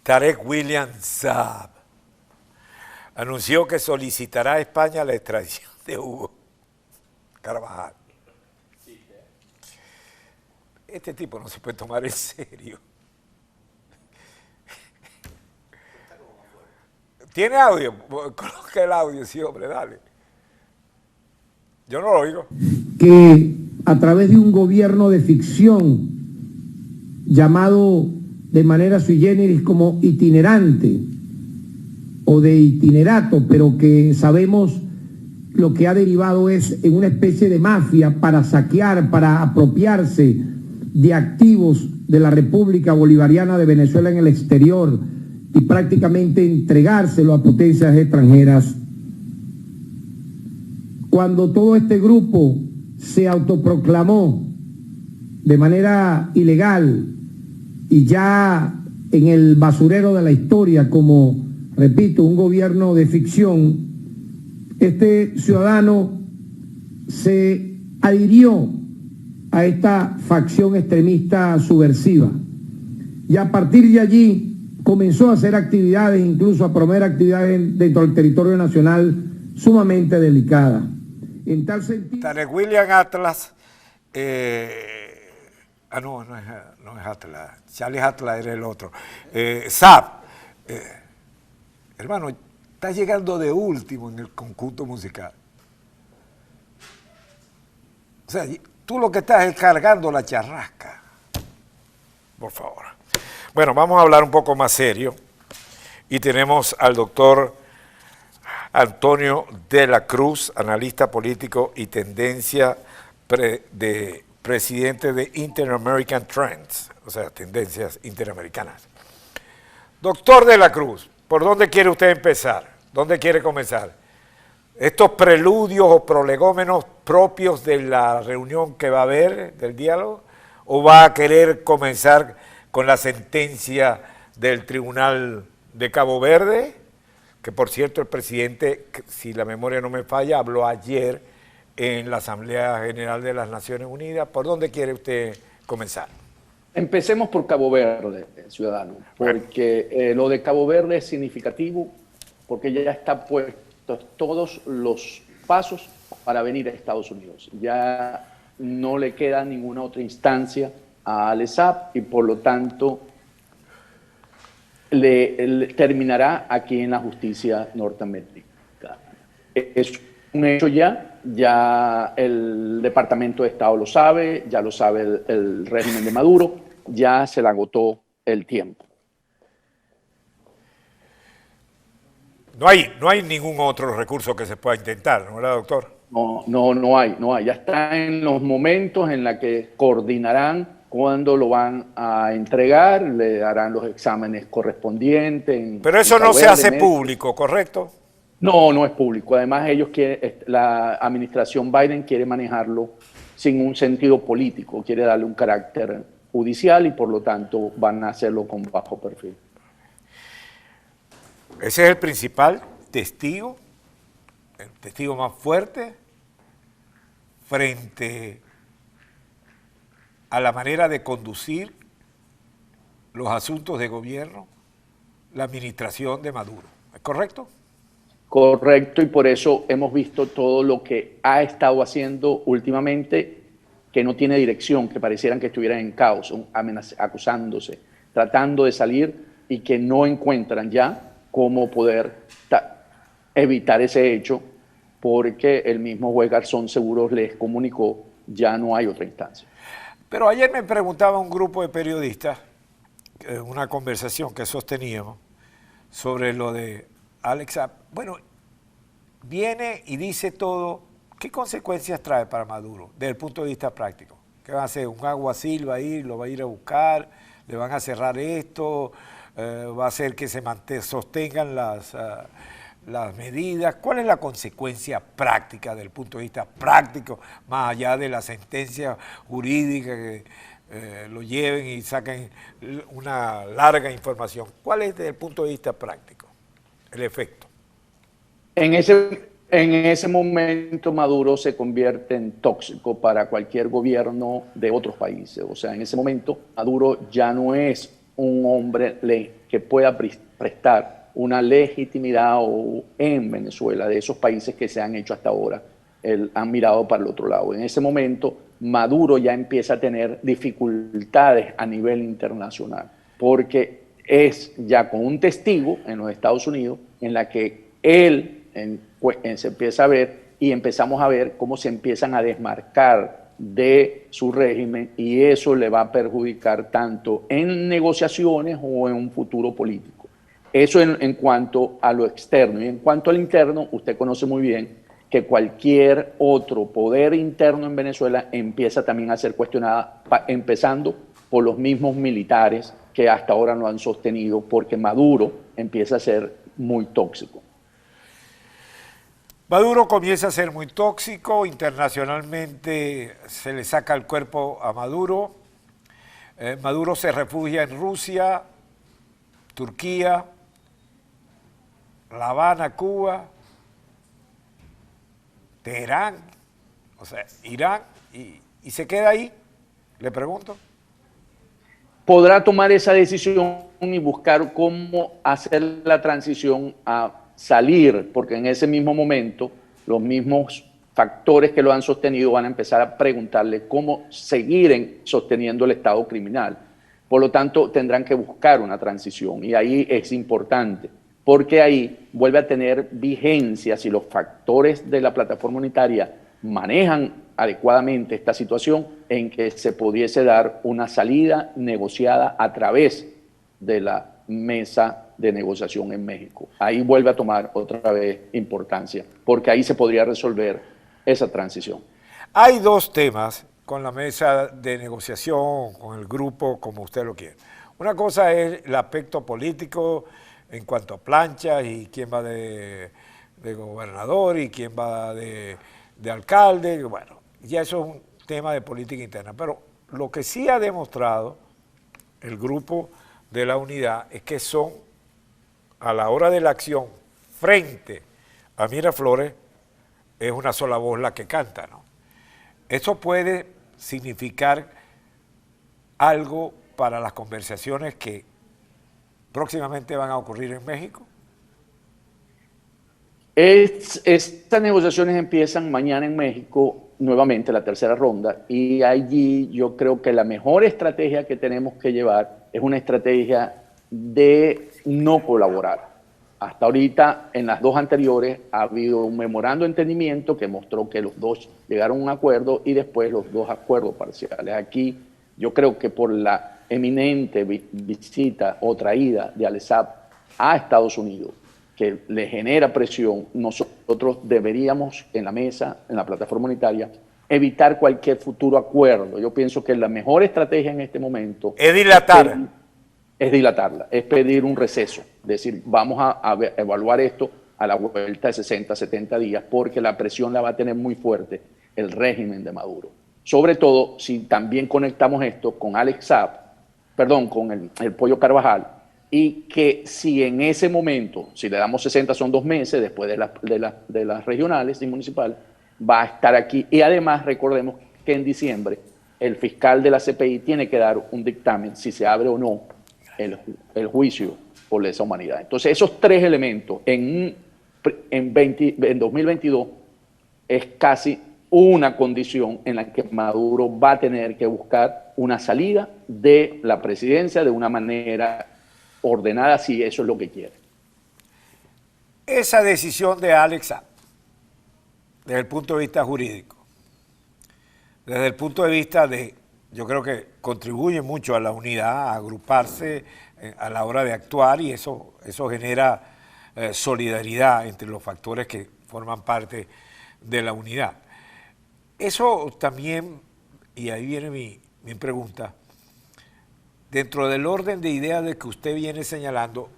Tarek William Saab anunció que solicitará a España la extradición de Hugo Carvajal. Este tipo no se puede tomar en serio. ¿Tiene audio? Coloca el audio, sí, hombre, dale. Yo no lo oigo. Que a través de un gobierno de ficción llamado de manera sui generis como itinerante o de itinerato, pero que sabemos lo que ha derivado es en una especie de mafia para saquear, para apropiarse de activos de la República Bolivariana de Venezuela en el exterior y prácticamente entregárselo a potencias extranjeras. Cuando todo este grupo se autoproclamó de manera ilegal y ya en el basurero de la historia como, repito, un gobierno de ficción, este ciudadano se adhirió a esta facción extremista subversiva y a partir de allí comenzó a hacer actividades, incluso a promover actividades dentro del territorio nacional sumamente delicadas. En tal sentido... Tarek William Atlas, no es Atlas, Charlie Atlas era el otro. Saab, hermano, está llegando de último en el conjunto musical. O sea, tú lo que estás es cargando la charrasca. Por favor. Bueno, vamos a hablar un poco más serio. Y tenemos al doctor Antonio de la Cruz, analista político y tendencia presidente de Inter-American Trends, o sea, tendencias interamericanas. Doctor de la Cruz, ¿por dónde quiere usted empezar? ¿Dónde quiere comenzar? ¿Estos preludios o prolegómenos propios de la reunión que va a haber, del diálogo? ¿O va a querer comenzar con la sentencia del Tribunal de Cabo Verde? Que por cierto el presidente, si la memoria no me falla, habló ayer en la Asamblea General de las Naciones Unidas. ¿Por dónde quiere usted comenzar? Empecemos por Cabo Verde, ciudadano, porque lo de Cabo Verde es significativo, porque ya está puestos todos los pasos para venir a Estados Unidos. Ya no le queda ninguna otra instancia a ALESAP y por lo tanto le terminará aquí en la justicia norteamericana. Es un hecho ya el Departamento de Estado lo sabe, ya lo sabe el régimen de Maduro, ya se le agotó el tiempo. No hay ningún otro recurso que se pueda intentar, ¿no, verdad, doctor? No hay. Ya está en los momentos en los que coordinarán cuándo lo van a entregar, le darán los exámenes correspondientes. Pero eso no se hace público, ¿correcto? No es público. Además, la administración Biden quiere manejarlo sin un sentido político, quiere darle un carácter judicial y por lo tanto van a hacerlo con bajo perfil. Ese es el principal testigo, el testigo más fuerte frente a la manera de conducir los asuntos de gobierno, la administración de Maduro. ¿Es correcto? Correcto, y por eso hemos visto todo lo que ha estado haciendo últimamente, que no tiene dirección, que parecieran que estuvieran en caos, acusándose, tratando de salir y que no encuentran ya cómo poder evitar ese hecho, porque el mismo juez Garzón Seguros les comunicó, ya no hay otra instancia. Pero ayer me preguntaba un grupo de periodistas, una conversación que sosteníamos, sobre lo de Alex Saab. Bueno, viene y dice todo, ¿qué consecuencias trae para Maduro desde el punto de vista práctico? ¿Qué va a hacer? ¿Un alguacil va a ir, lo va a ir a buscar? ¿Le van a cerrar esto? ¿Va a hacer que se sostengan las medidas? ¿Cuál es la consecuencia práctica desde el punto de vista práctico, más allá de la sentencia jurídica que lo lleven y saquen una larga información? ¿Cuál es desde el punto de vista práctico el efecto? En ese momento Maduro se convierte en tóxico para cualquier gobierno de otros países. O sea, en ese momento Maduro ya no es un hombre que pueda prestar una legitimidad en Venezuela de esos países que se han hecho hasta ahora, han mirado para el otro lado. En ese momento, Maduro ya empieza a tener dificultades a nivel internacional, porque es ya con un testigo en los Estados Unidos en la que él se empieza a ver y empezamos a ver cómo se empiezan a desmarcar de su régimen, y eso le va a perjudicar tanto en negociaciones o en un futuro político. Eso en cuanto a lo externo. Y en cuanto al interno, usted conoce muy bien que cualquier otro poder interno en Venezuela empieza también a ser cuestionada, empezando por los mismos militares que hasta ahora no han sostenido, porque Maduro empieza a ser muy tóxico. Maduro comienza a ser muy tóxico, internacionalmente se le saca el cuerpo a Maduro. Maduro se refugia en Rusia, Turquía, La Habana, Cuba, Teherán, o sea, Irán, y se queda ahí, le pregunto. Podrá tomar esa decisión y buscar cómo hacer la transición a salir, porque en ese mismo momento los mismos factores que lo han sostenido van a empezar a preguntarle cómo seguir sosteniendo el Estado criminal. Por lo tanto, tendrán que buscar una transición, y ahí es importante, porque ahí vuelve a tener vigencia si los factores de la plataforma unitaria manejan adecuadamente esta situación, en que se pudiese dar una salida negociada a través de la mesa de negociación en México. Ahí vuelve a tomar otra vez importancia, porque ahí se podría resolver esa transición. Hay dos temas con la mesa de negociación, con el grupo, como usted lo quiere. Una cosa es el aspecto político en cuanto a planchas y quién va de gobernador y quién va de alcalde. Bueno, ya eso es un tema de política interna. Pero lo que sí ha demostrado el grupo de la unidad es que son, a la hora de la acción, frente a Miraflores, es una sola voz la que canta, ¿no? Eso puede significar algo para las conversaciones que próximamente van a ocurrir en México. Estas negociaciones empiezan mañana en México, nuevamente la tercera ronda, y allí yo creo que la mejor estrategia que tenemos que llevar es una estrategia de no colaborar. Hasta ahorita, en las dos anteriores, ha habido un memorando de entendimiento que mostró que los dos llegaron a un acuerdo, y después los dos acuerdos parciales. Aquí yo creo que por la eminente visita o traída de Alessab a Estados Unidos, que le genera presión, nosotros deberíamos en la mesa, en la plataforma unitaria, evitar cualquier futuro acuerdo. Yo pienso que la mejor estrategia en este momento es dilatar. Es dilatarla, es pedir un receso, es decir, vamos a evaluar esto a la vuelta de 60, 70 días, porque la presión la va a tener muy fuerte el régimen de Maduro. Sobre todo si también conectamos esto con Alex Saab, perdón, con el Pollo Carvajal, y que si en ese momento, si le damos 60 son 2 meses después de las regionales y municipales, va a estar aquí. Y además recordemos que en diciembre el fiscal de la CPI tiene que dar un dictamen si se abre o no el juicio por lesa humanidad. Entonces esos tres elementos en 2022 es casi una condición en la que Maduro va a tener que buscar una salida de la presidencia de una manera ordenada, si eso es lo que quiere. Esa decisión de Alex Saab, desde el punto de vista jurídico, desde el punto de vista de, yo creo que contribuye mucho a la unidad, a agruparse a la hora de actuar, y eso genera solidaridad entre los factores que forman parte de la unidad. Eso también, y ahí viene mi pregunta, dentro del orden de ideas de que usted viene señalando,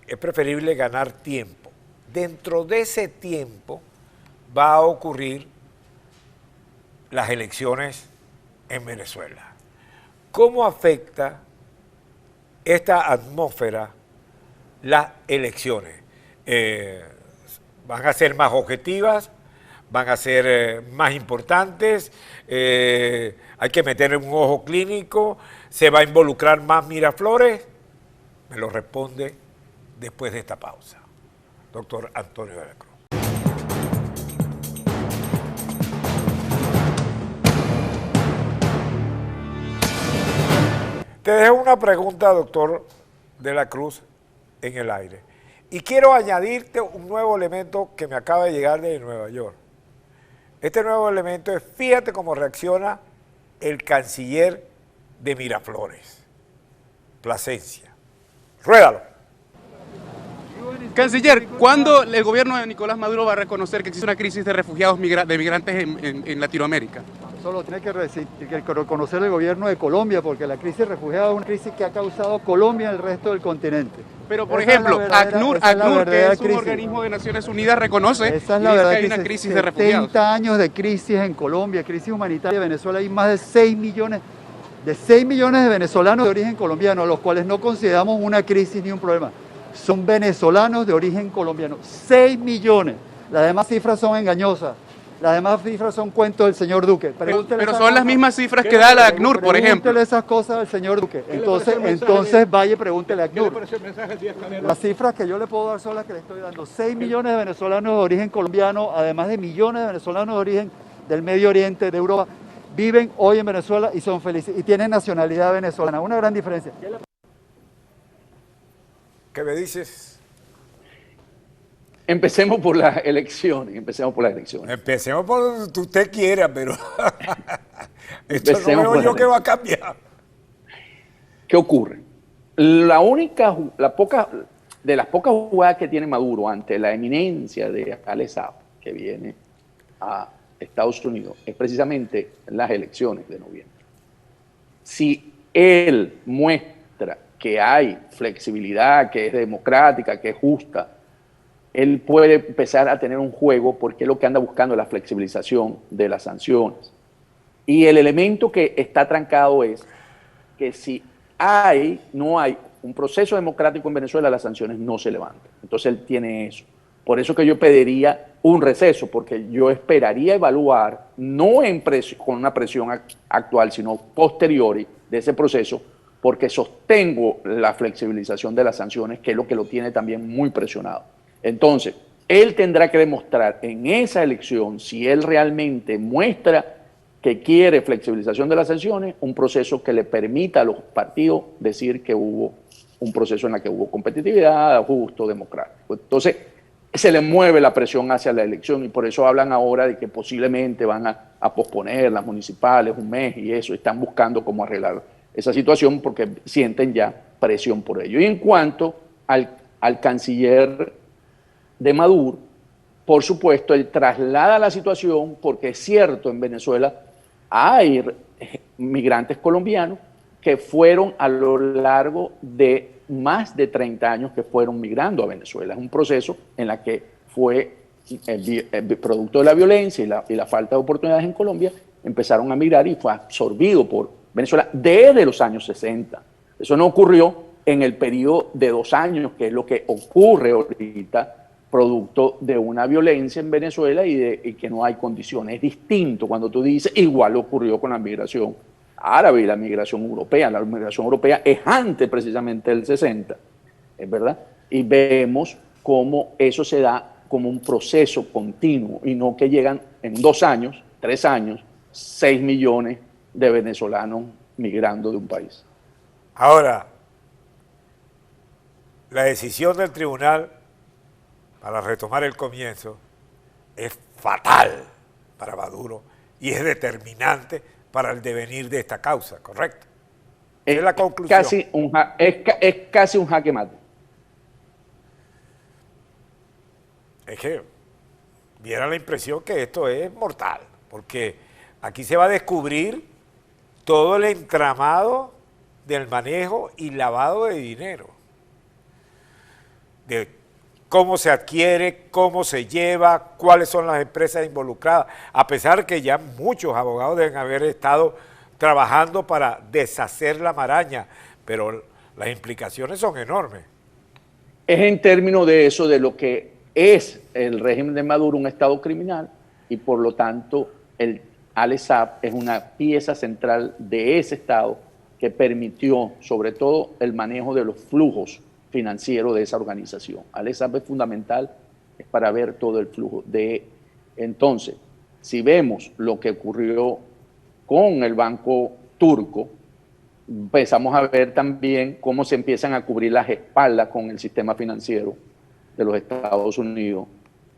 es preferible ganar tiempo. Dentro de ese tiempo va a ocurrir las elecciones en Venezuela. ¿Cómo afecta esta atmósfera las elecciones? ¿Van a ser más objetivas? ¿Van a ser más importantes? ¿Hay que meter un ojo clínico? ¿Se va a involucrar más Miraflores? Me lo responde después de esta pausa. Doctor Antonio de la Cruz. Te dejo una pregunta, doctor de la Cruz, en el aire. Y quiero añadirte un nuevo elemento que me acaba de llegar de Nueva York. Este nuevo elemento es, fíjate cómo reacciona el canciller de Miraflores, Plasencia. Ruédalo. Canciller, ¿cuándo el gobierno de Nicolás Maduro va a reconocer que existe una crisis de refugiados, de migrantes en Latinoamérica? Eso lo tiene que reconocer el gobierno de Colombia, porque la crisis de refugiados es una crisis que ha causado Colombia y el resto del continente. Pero, por Esa ejemplo, es la ACNUR, que es un crisis. organismo de Naciones Unidas, reconoce Esa es y la dice verdad que hay una crisis de refugiados. 70 años de crisis en Colombia, crisis humanitaria en Venezuela. Hay más de 6 millones de venezolanos de origen colombiano, los cuales no consideramos una crisis ni un problema. Son venezolanos de origen colombiano. 6 millones. Las demás cifras son engañosas. Las demás cifras son cuentos del señor Duque. Pero son las mismas cifras que da la ACNUR, por ejemplo. Pregúntele esas cosas al señor Duque. Entonces vaya y pregúntele a ACNUR. Las cifras que yo le puedo dar son las que le estoy dando. 6 millones de venezolanos de origen colombiano, además de millones de venezolanos de origen del Medio Oriente, de Europa, viven hoy en Venezuela y son felices. Y tienen nacionalidad venezolana. Una gran diferencia. ¿Qué me dices? Empecemos por las elecciones, Empecemos por donde usted quiera, pero esto Empecemos no por veo yo la que va a cambiar. ¿Qué ocurre? De las pocas jugadas que tiene Maduro ante la eminencia de Alex Saab, que viene a Estados Unidos, es precisamente las elecciones de noviembre. Si él muestra que hay flexibilidad, que es democrática, que es justa, él puede empezar a tener un juego, porque es lo que anda buscando, la flexibilización de las sanciones. Y el elemento que está trancado es que si no hay un proceso democrático en Venezuela, las sanciones no se levantan. Entonces él tiene eso. Por eso que yo pediría un receso, porque yo esperaría evaluar, no con una presión actual, sino posteriori de ese proceso, porque sostengo la flexibilización de las sanciones, que es lo que lo tiene también muy presionado. Entonces, él tendrá que demostrar en esa elección, si él realmente muestra que quiere flexibilización de las sanciones, un proceso que le permita a los partidos decir que hubo un proceso en el que hubo competitividad, justo, democrático. Entonces, se le mueve la presión hacia la elección y por eso hablan ahora de que posiblemente van a posponer las municipales un mes y eso, están buscando cómo arreglar esa situación porque sienten ya presión por ello. Y en cuanto al canciller de Maduro, por supuesto, él traslada la situación porque es cierto, en Venezuela hay migrantes colombianos que fueron a lo largo de más de 30 años que fueron migrando a Venezuela. Es un proceso en el que fue producto de la violencia y la falta de oportunidades en Colombia, empezaron a migrar y fue absorbido por Venezuela desde los años 60. Eso no ocurrió en el periodo de 2 años, que es lo que ocurre ahorita, producto de una violencia en Venezuela y que no hay condiciones. Es distinto cuando tú dices, igual ocurrió con la migración árabe y la migración europea. La migración europea es antes precisamente del 60, ¿es verdad? Y vemos cómo eso se da como un proceso continuo y no que llegan en 2 años, 3 años, 6 millones de venezolanos migrando de un país. Ahora, la decisión del tribunal para retomar el comienzo es fatal para Maduro y es determinante para el devenir de esta causa, ¿correcto? Es la conclusión. Es casi un jaque mate. Es que diera la impresión que esto es mortal, porque aquí se va a descubrir todo el entramado del manejo y lavado de dinero, de cómo se adquiere, cómo se lleva, cuáles son las empresas involucradas, a pesar que ya muchos abogados deben haber estado trabajando para deshacer la maraña, pero las implicaciones son enormes. Es en términos de eso, de lo que es el régimen de Maduro, un estado criminal, y por lo tanto el Alex Saab es una pieza central de ese estado que permitió sobre todo el manejo de los flujos financieros de esa organización. Alex Saab es fundamental es para ver todo el flujo. Entonces, si vemos lo que ocurrió con el banco turco, empezamos a ver también cómo se empiezan a cubrir las espaldas con el sistema financiero de los Estados Unidos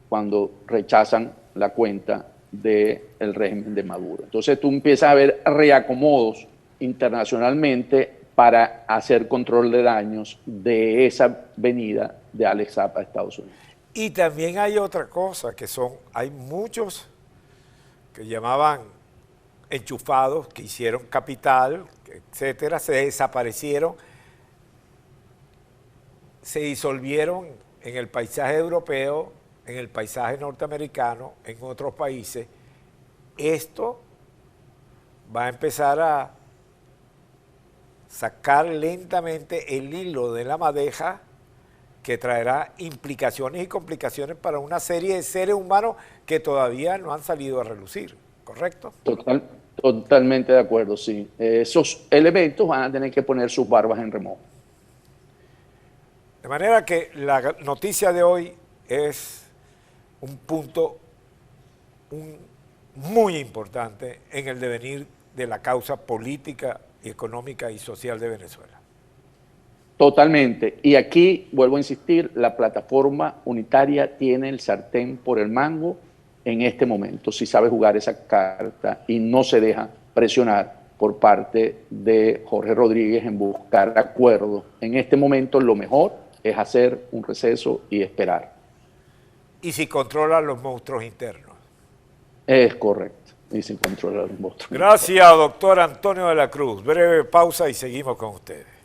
cuando rechazan la cuenta del régimen de Maduro. Entonces tú empiezas a ver reacomodos internacionalmente para hacer control de daños de esa venida de Alex Saab a Estados Unidos. Y también hay otra cosa, hay muchos que llamaban enchufados, que hicieron capital, etcétera, se desaparecieron, se disolvieron en el paisaje europeo, en el paisaje norteamericano, en otros países. Esto va a empezar a sacar lentamente el hilo de la madeja que traerá implicaciones y complicaciones para una serie de seres humanos que todavía no han salido a relucir, ¿correcto? Totalmente de acuerdo, sí. Esos elementos van a tener que poner sus barbas en remojo. De manera que la noticia de hoy es un punto muy importante en el devenir de la causa política, económica y social de Venezuela. Totalmente. Y aquí, vuelvo a insistir, la plataforma unitaria tiene el sartén por el mango en este momento, si sabe jugar esa carta y no se deja presionar por parte de Jorge Rodríguez en buscar acuerdos. En este momento lo mejor es hacer un receso y esperar. Y si controla los monstruos internos. Es correcto. Y si controla los monstruos. Gracias, doctor Antonio de la Cruz. Breve pausa y seguimos con ustedes.